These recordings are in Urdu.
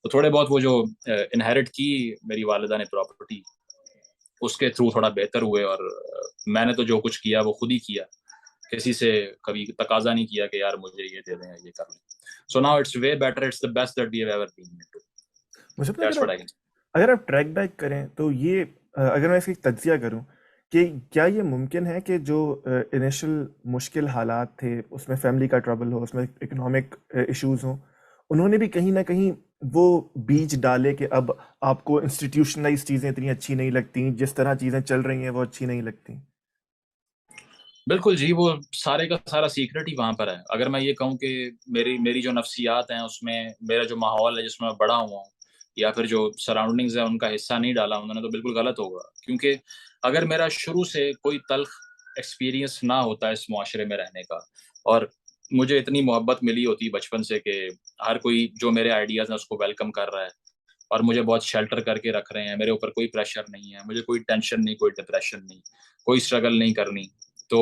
تو تھوڑے بہت وہ جو انہیرٹ کی میری والدہ نے پراپرٹی، اس کے تھرو تھوڑا بہتر ہوئے، اور میں نے تو جو کچھ کیا وہ خود ہی کیا، کسی سے کبھی تقاضا نہیں کیا کہ یار مجھے یہ دے دیں یہ کر لیں. So now it's way better, it's the best that we have ever been into. مجھے پتا That's what I can say. اگر آپ ٹریک بیک کریں تو یہ اگر میں اس کی تجزیہ کروں کہ کیا یہ ممکن ہے کہ جو انیشل مشکل حالات تھے، اس میں فیملی کا ٹربل ہو، اس میں اکنامک ایشوز ہوں، انہوں نے بھی کہیں نہ کہیں وہ بیج ڈالے کہ اب آپ کو انسٹیٹیوشنلائز چیزیں اتنی اچھی نہیں لگتی، جس طرح چیزیں چل رہی ہیں وہ اچھی نہیں لگتی؟ بالکل جی، وہ سارے کا سارا سیکرٹ ہی وہاں پر ہے. اگر میں یہ کہوں کہ میری جو نفسیات ہیں اس میں میرا جو ماحول ہے جس میں میں بڑا ہوا ہوں، یا پھر جو سراؤنڈنگز ہیں ان کا حصہ نہیں ڈالا انہوں نے، تو بالکل غلط ہوگا. کیونکہ اگر میرا شروع سے کوئی تلخ ایکسپیرینس نہ ہوتا اس معاشرے میں رہنے کا، اور مجھے اتنی محبت ملی ہوتی بچپن سے کہ ہر کوئی جو میرے آئیڈیاز ہیں اس کو ویلکم کر رہا ہے، اور مجھے بہت شیلٹر کر کے رکھ رہے ہیں، میرے اوپر کوئی پریشر نہیں ہے، مجھے کوئی ٹینشن نہیں، کوئی ڈپریشن نہیں، کوئی اسٹرگل نہیں کرنی، تو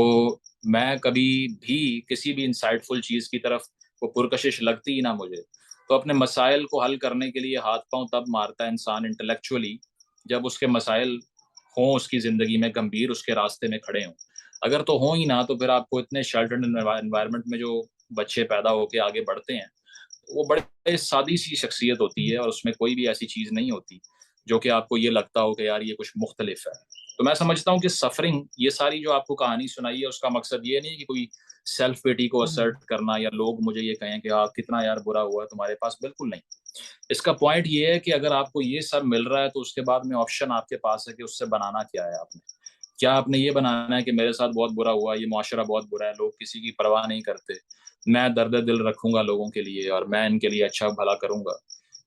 میں کبھی بھی کسی بھی انسائٹ فل چیز کی طرف وہ پرکشش لگتی ہی نہ مجھے. تو اپنے مسائل کو حل کرنے کے لیے ہاتھ پاؤں تب مارتا ہے انسان انٹلیکچولی جب اس کے مسائل ہوں اس کی زندگی میں گمبھیر، اس کے راستے میں کھڑے ہوں. اگر تو ہوں ہی نہ تو پھر آپ کو اتنے شیلٹرڈ انوائرمنٹ میں جو بچے پیدا ہو کے آگے بڑھتے ہیں وہ بڑے سادی سی شخصیت ہوتی ہے، اور اس میں کوئی بھی ایسی چیز نہیں ہوتی جو کہ آپ کو یہ لگتا ہو کہ یار یہ کچھ مختلف ہے. تو میں سمجھتا ہوں کہ سفرنگ، یہ ساری جو آپ کو کہانی سنائی ہے اس کا مقصد یہ نہیں کہ کوئی سیلف پیٹی کو اسرٹ کرنا یا لوگ مجھے یہ کہیں کہ کتنا یار برا ہوا ہے تمہارے پاس، بالکل نہیں. اس کا پوائنٹ یہ ہے کہ اگر آپ کو یہ سب مل رہا ہے تو اس کے بعد میں آپشن آپ کے پاس ہے کہ اس سے بنانا کیا ہے. آپ نے کیا آپ نے یہ بنانا ہے کہ میرے ساتھ بہت برا ہوا، یہ معاشرہ بہت برا ہے، لوگ کسی کی پرواہ نہیں کرتے، میں درد دل رکھوں گا لوگوں کے لیے اور میں ان کے لیے اچھا بھلا کروں گا؟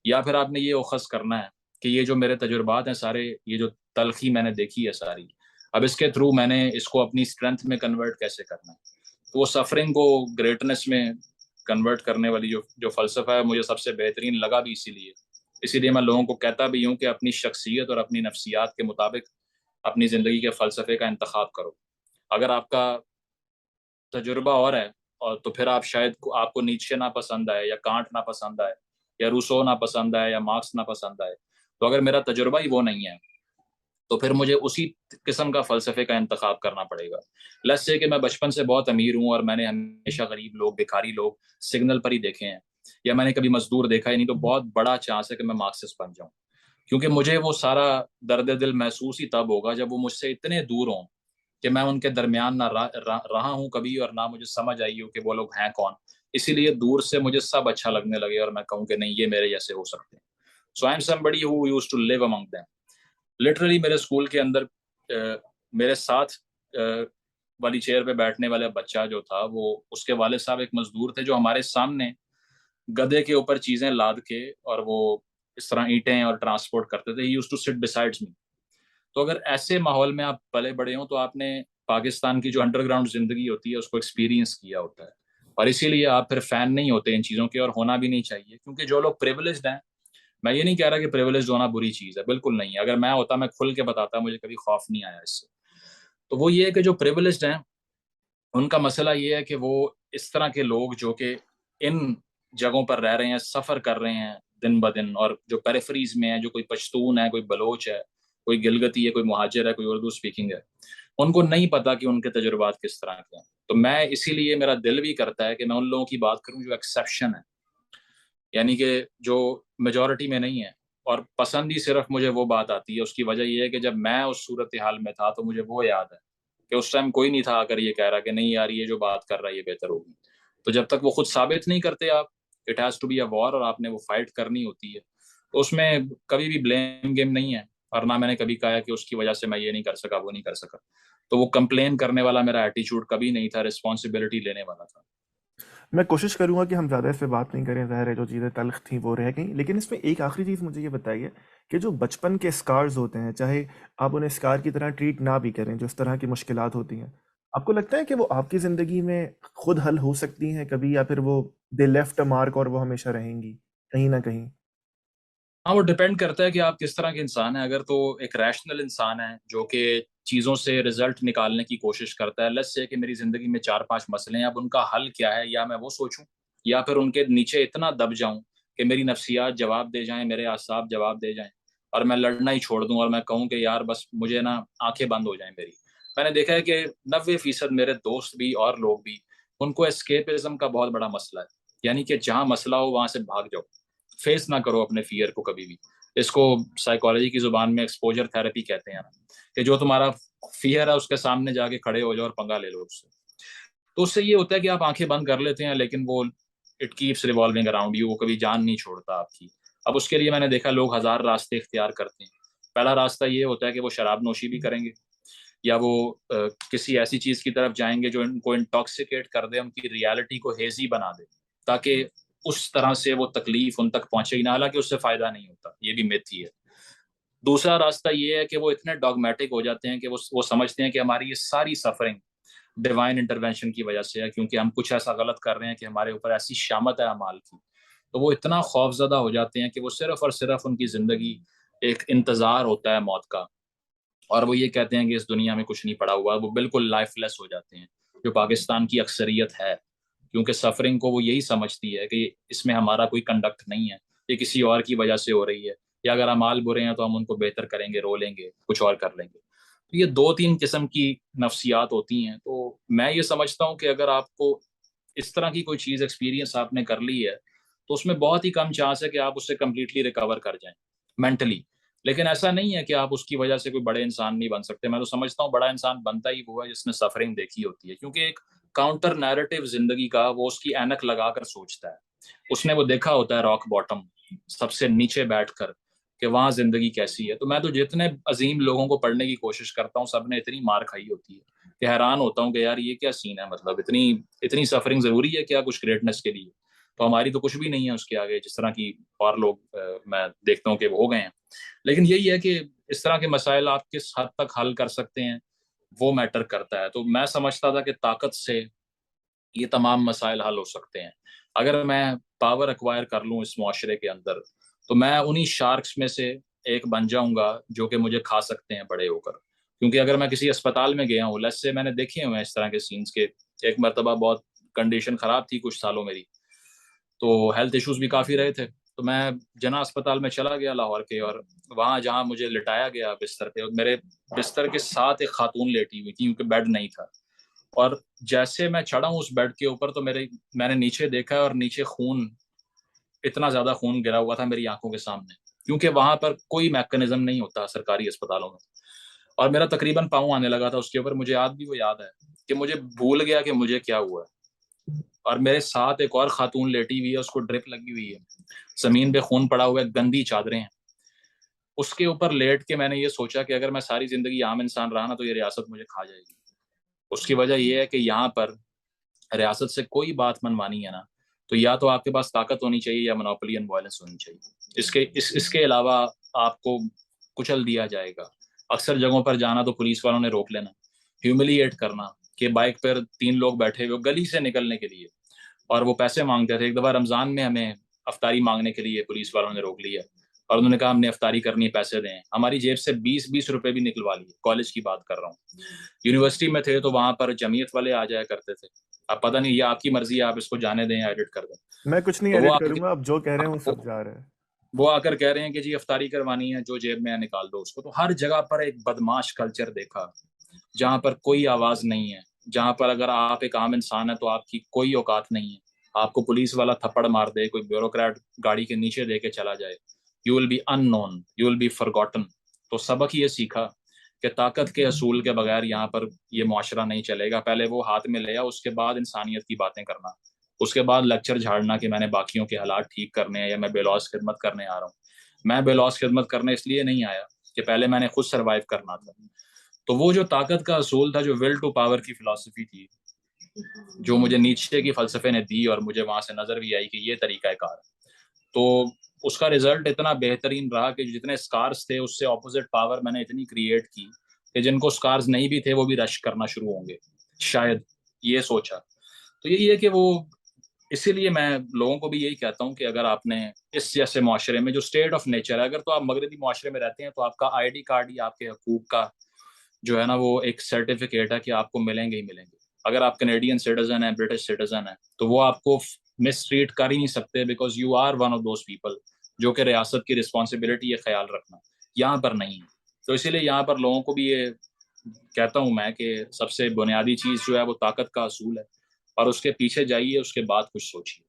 یا پھر آپ نے یہ اخذ کرنا ہے کہ یہ جو میرے تجربات ہیں سارے، یہ جو تلخی میں نے دیکھی ہے ساری، اب اس کے تھرو میں نے اس کو اپنی اسٹرینتھ میں کنورٹ کیسے کرنا ہے؟ تو وہ سفرنگ کو گریٹنس میں کنورٹ کرنے والی جو فلسفہ ہے مجھے سب سے بہترین لگا بھی اسی لیے میں لوگوں کو کہتا بھی ہوں کہ اپنی شخصیت اور اپنی نفسیات کے مطابق اپنی زندگی کے فلسفے کا انتخاب کرو. اگر آپ کا تجربہ اور ہے، اور تو پھر آپ شاید آپ کو نیچے نہ پسند آئے، یا کانٹ نہ پسند آئے، یا روسو نہ پسند آئے، یا مارکس نہ پسند آئے، تو اگر میرا تجربہ ہی وہ نہیں ہے تو پھر مجھے اسی قسم کا فلسفے کا انتخاب کرنا پڑے گا. لیٹس سے کہ میں بچپن سے بہت امیر ہوں اور میں نے ہمیشہ غریب لوگ، بھکاری لوگ سگنل پر ہی دیکھے ہیں، یا میں نے کبھی مزدور دیکھا ہی نہیں، تو بہت بڑا چانس ہے کہ میں مارکسسٹ بن جاؤں. کیونکہ مجھے وہ سارا درد دل محسوس ہی تب ہوگا جب وہ مجھ سے اتنے دور ہوں کہ میں ان کے درمیان نہ رہا ہوں کبھی، اور نہ مجھے سمجھ آئی ہو کہ وہ لوگ ہیں کون. اسی لیے دور سے مجھے سب اچھا لگنے لگے اور میں کہوں کہ نہیں یہ میرے جیسے ہو سکتے ہیں. So I am somebody who used to live among them. Literally میرے اسکول کے اندر میرے ساتھ والی چیئر پہ بیٹھنے والا بچہ جو تھا، وہ اس کے والد صاحب ایک مزدور تھے جو ہمارے سامنے گدے کے اوپر چیزیں لاد کے اور وہ اس طرح اینٹیں اور ٹرانسپورٹ کرتے تھے. He used to sit beside me. تو اگر ایسے ماحول میں آپ پلے بڑے ہوں تو آپ نے پاکستان کی جو انڈر گراؤنڈ زندگی ہوتی ہے اس کو ایکسپیرینس کیا ہوتا ہے، اور اسی لیے آپ پھر فین نہیں ہوتے ان چیزوں کے، اور ہونا بھی نہیں چاہیے. کیونکہ جو لوگ پریویلیجڈ ہیں، میں یہ نہیں کہہ رہا کہ پریویلیجڈ ہونا بری چیز ہے، بالکل نہیں. اگر میں ہوتا میں کھل کے بتاتا، مجھے کبھی خوف نہیں آیا اس سے. تو وہ یہ ہے کہ جو پریویلیجڈ ہیں ان کا مسئلہ یہ ہے کہ وہ اس طرح کے لوگ جو کہ ان جگہوں پر رہ رہے ہیں، سفر کر رہے ہیں دن بدن، اور جو پیریفریز میں ہے، جو کوئی پشتون ہے، کوئی بلوچ ہے، کوئی گلگتی ہے، کوئی مہاجر ہے، کوئی اردو اسپیکنگ ہے، ان کو نہیں پتا کہ ان کے تجربات کس طرح کے ہیں. تو میں اسی لیے میرا دل بھی کرتا ہے کہ میں ان لوگوں کی بات کروں جو ایکسیپشن ہے، یعنی کہ جو میجورٹی میں نہیں ہے. اور پسند ہی صرف مجھے وہ بات آتی ہے، اس کی وجہ یہ ہے کہ جب میں اس صورتحال میں تھا تو مجھے وہ یاد ہے کہ اس ٹائم کوئی نہیں تھا اگر یہ کہہ رہا کہ نہیں یار یہ جو بات کر رہا ہے یہ بہتر ہوگی. تو جب تک وہ خود ثابت نہیں کرتے آپ، اٹ ہیز ٹو بی اے وار، اور آپ نے وہ فائٹ کرنی ہوتی ہے. تو اس میں کبھی بھی بلیم گیم نہیں ہے، اور نہ میں نے کبھی کہا کہ اس کی وجہ سے میں یہ نہیں کر سکا وہ نہیں کر سکا. تو وہ کمپلین کرنے والا میرا ایٹیچیوڈ کبھی نہیں تھا، رسپانسبلٹی لینے والا تھا. میں کوشش کروں گا کہ ہم زیادہ اس پہ بات نہیں کریں، ظاہر ہے جو چیزیں تلخ تھیں وہ رہ گئیں، لیکن اس میں ایک آخری چیز مجھے یہ بتائیے کہ جو بچپن کے اسکارز ہوتے ہیں، چاہے آپ انہیں اسکار کی طرح ٹریٹ نہ بھی کریں، جو اس طرح کی مشکلات ہوتی ہیں، آپ کو لگتا ہے کہ وہ آپ کی زندگی میں خود حل ہو سکتی ہیں کبھی، یا پھر وہ دے لیفٹ اے مارک اور وہ ہمیشہ رہیں گی کہیں نہ کہیں؟ ہاں، وہ ڈپینڈ کرتا ہے کہ آپ کس طرح کے انسان ہیں. اگر تو ایک ریشنل انسان ہے جو کہ چیزوں سے رزلٹ نکالنے کی کوشش کرتا ہے، لیٹس سے کہ میری زندگی میں 4-5 مسئلے ہیں، اب ان کا حل کیا ہے، یا میں وہ سوچوں یا پھر ان کے نیچے اتنا دب جاؤں کہ میری نفسیات جواب دے جائیں، میرے اعصاب جواب دے جائیں اور میں لڑنا ہی چھوڑ دوں اور میں کہوں کہ یار بس مجھے نا آنکھیں بند ہو جائیں میری. میں نے دیکھا ہے کہ 90% میرے دوست بھی اور لوگ بھی، ان کو اسکیپزم کا بہت بڑا مسئلہ ہے. یعنی کہ جہاں مسئلہ ہو وہاں سے بھاگ جاؤ، فیس نہ کرو اپنے فیئر کو کبھی بھی. اس کو سائیکالوجی کی زبان میں ایکسپوجر تھراپی کہتے ہیں کہ جو تمہارا فیئر ہے اس کے سامنے جا کے کھڑے ہو جاؤ اور پنگا لے لو اس سے. تو اس سے یہ ہوتا ہے کہ آپ آنکھیں بند کر لیتے ہیں لیکن وہ it keeps revolving around you, وہ کبھی جان نہیں چھوڑتا آپ کی. اب اس کے لیے میں نے دیکھا لوگ ہزار راستے اختیار کرتے ہیں. پہلا راستہ یہ ہوتا ہے کہ وہ شراب نوشی بھی کریں گے، یا وہ کسی ایسی چیز کی طرف جائیں گے جو ان کو انٹاکسیکیٹ کر دے، ان کی ریالٹی کو ہیزی بنا دے، تاکہ اس طرح سے وہ تکلیف ان تک پہنچے ہی نہ، حالانکہ اس سے فائدہ نہیں ہوتا. یہ بھی میتھ ہی ہے. دوسرا راستہ یہ ہے کہ وہ اتنے ڈاگمیٹک ہو جاتے ہیں کہ وہ سمجھتے ہیں کہ ہماری یہ ساری سفرنگ ڈیوائن انٹرونشن کی وجہ سے ہے، کیونکہ ہم کچھ ایسا غلط کر رہے ہیں کہ ہمارے اوپر ایسی شامت ہے اعمال کی. تو وہ اتنا خوف زدہ ہو جاتے ہیں کہ وہ صرف اور صرف ان کی زندگی ایک انتظار ہوتا ہے موت کا، اور وہ یہ کہتے ہیں کہ اس دنیا میں کچھ نہیں پڑا ہوا. وہ بالکل لائف لیس ہو جاتے ہیں، جو پاکستان کی اکثریت ہے، کیونکہ سفرنگ کو وہ یہی سمجھتی ہے کہ اس میں ہمارا کوئی کنڈکٹ نہیں ہے، یہ کسی اور کی وجہ سے ہو رہی ہے، یا اگر اعمال برے ہیں تو ہم ان کو بہتر کریں گے، رو لیں گے، کچھ اور کر لیں گے. تو یہ 2-3 قسم کی نفسیات ہوتی ہیں. تو میں یہ سمجھتا ہوں کہ اگر آپ کو اس طرح کی کوئی چیز ایکسپیرینس آپ نے کر لی ہے تو اس میں بہت ہی کم چانس ہے کہ آپ اس سے کمپلیٹلی ریکور کر جائیں مینٹلی. لیکن ایسا نہیں ہے کہ آپ اس کی وجہ سے کوئی بڑے انسان نہیں بن سکتے. میں تو سمجھتا ہوں بڑا انسان بنتا ہی وہ ہے جس نے سفرنگ دیکھی ہوتی ہے، کیونکہ ایک کاؤنٹر نیریٹو زندگی کا وہ اس کی اینک لگا کر سوچتا ہے. اس نے وہ دیکھا ہوتا ہے راک باٹم، سب سے نیچے بیٹھ کر، کہ وہاں زندگی کیسی ہے. تو میں تو جتنے عظیم لوگوں کو پڑھنے کی کوشش کرتا ہوں سب نے اتنی مار کھائی ہوتی ہے کہ حیران ہوتا ہوں کہ یار یہ کیا سین ہے، مطلب اتنی سفرنگ ضروری ہے کیا کچھ گریٹنس کے لیے؟ تو ہماری تو کچھ بھی نہیں ہے اس کے آگے، جس طرح کی اور لوگ میں دیکھتا ہوں کہ وہ ہو گئے ہیں. لیکن یہی ہے کہ اس طرح کے مسائل آپ کس حد تک حل کر سکتے ہیں وہ میٹر کرتا ہے. تو میں سمجھتا تھا کہ طاقت سے یہ تمام مسائل حل ہو سکتے ہیں. اگر میں پاور ایکوائر کر لوں اس معاشرے کے اندر تو میں انہی شارکس میں سے ایک بن جاؤں گا جو کہ مجھے کھا سکتے ہیں بڑے ہو کر. کیونکہ اگر میں کسی اسپتال میں گیا ہوں، لیس سے میں نے دیکھے ہوئے ہیں اس طرح کے سینس کے، ایک مرتبہ بہت کنڈیشن خراب تھی کچھ سالوں میری، تو ہیلتھ ایشوز بھی کافی رہے تھے. تو میں جنا اسپتال میں چلا گیا لاہور کے، اور وہاں جہاں مجھے لٹایا گیا بستر پہ، میرے بستر کے ساتھ ایک خاتون لیٹی ہوئی تھی کیونکہ بیڈ نہیں تھا. اور جیسے میں چڑھا ہوں اس بیڈ کے اوپر تو میں نے نیچے دیکھا اور نیچے خون، اتنا زیادہ خون گرا ہوا تھا میری آنکھوں کے سامنے، کیونکہ وہاں پر کوئی میکانزم نہیں ہوتا سرکاری اسپتالوں میں. اور میرا تقریباً پاؤں آنے لگا تھا اس کے اوپر. مجھے آج بھی وہ یاد ہے کہ مجھے بھول گیا کہ مجھے کیا ہوا ہے. اور میرے ساتھ ایک اور خاتون لیٹی ہوئی ہے، اس کو ڈرپ لگی ہوئی ہے، زمین پہ خون پڑا ہوا ہے، گندی چادریں ہیں. اس کے اوپر لیٹ کے میں نے یہ سوچا کہ اگر میں ساری زندگی عام انسان رہا نا تو یہ ریاست مجھے کھا جائے گی. اس کی وجہ یہ ہے کہ یہاں پر ریاست سے کوئی بات منوانی ہے نا، تو یا تو آپ کے پاس طاقت ہونی چاہیے یا منوپلی اینڈ وائلنس ہونی چاہیے. اس کے علاوہ آپ کو کچل دیا جائے گا. اکثر جگہوں پر جانا تو پولیس والوں نے روک لینا، ہیوملیٹ کرنا کہ بائک پر 3 لوگ بیٹھے ہوئے گلی سے نکلنے کے لیے، اور وہ پیسے مانگتے تھے. ایک دفعہ رمضان میں ہمیں افطاری مانگنے کے لیے پولیس والوں نے روک لیا اور انہوں نے کہا ہم نے افطاری کرنی ہے، پیسے دیں. ہماری جیب سے 20 روپے بھی نکلوا لیے. کالج کی بات کر رہا ہوں. یونیورسٹی میں تھے تو وہاں پر جمعیت والے آ جایا کرتے تھے. اب پتہ نہیں، یہ آپ کی مرضی ہے، آپ اس کو جانے دیں یا ایڈٹ کر دیں. میں کچھ نہیں تو ایڈٹ کروں گا، آپ جو کہہ رہے ہیں وہ وہ سب جا رہے ہیں. وہ آ کر کہہ رہے ہیں کہ جی افطاری کروانی ہے، جو جیب میں نکال دو اس کو. تو ہر جگہ پر ایک بدماش کلچر دیکھا، جہاں پر کوئی آواز نہیں ہے، جہاں پر اگر آپ ایک عام انسان ہے تو آپ کی کوئی اوقات نہیں ہے. آپ کو پولیس والا تھپڑ مار دے، کوئی بیوروکریٹ گاڑی کے نیچے دے کے چلا جائے، you will be unknown, you will be forgotten. تو سبق یہ سیکھا کہ طاقت کے اصول کے بغیر یہاں پر یہ معاشرہ نہیں چلے گا. پہلے وہ ہاتھ میں لیا، اس کے بعد انسانیت کی باتیں کرنا، اس کے بعد لیکچر جھاڑنا کہ میں نے باقیوں کے حالات ٹھیک کرنے ہیں یا میں بے لوث خدمت کرنے آ رہا ہوں. میں بے لوث خدمت کرنے اس لیے نہیں آیا کہ پہلے میں نے خود سروائیو کرنا تھا. تو وہ جو طاقت کا اصول تھا، جو ول ٹو پاور کی فلسفی تھی، جو مجھے نیچے کی فلسفے نے دی، اور مجھے وہاں سے نظر بھی آئی کہ یہ طریقہ کار ہے، تو اس کا رزلٹ اتنا بہترین رہا کہ جتنے اسکارز تھے اس سے اپوزٹ پاور میں نے اتنی کریٹ کی کہ جن کو اسکارز نہیں بھی تھے وہ بھی رش کرنا شروع ہوں گے شاید. یہ سوچا. تو یہی ہے کہ وہ، اسی لیے میں لوگوں کو بھی یہی کہتا ہوں کہ اگر آپ نے اس جیسے معاشرے میں جو اسٹیٹ آف نیچر ہے، اگر تو آپ مغربی معاشرے میں رہتے ہیں تو آپ کا ID کارڈ ہی آپ کے حقوق کا جو ہے نا وہ ایک سرٹیفکیٹ ہے کہ آپ کو ملیں گے ہی ملیں گے. اگر آپ کینیڈین سٹیزن ہیں، برٹش سٹیزن ہیں، تو وہ آپ کو مس ٹریٹ کر ہی نہیں سکتے because you are one of those people جو کہ ریاست کی رسپانسبلٹی یہ خیال رکھنا یہاں پر نہیں ہے. تو اسی لیے یہاں پر لوگوں کو بھی یہ کہتا ہوں میں کہ سب سے بنیادی چیز جو ہے وہ طاقت کا اصول ہے، اور اس کے پیچھے جائیے، اس کے بعد کچھ سوچیے.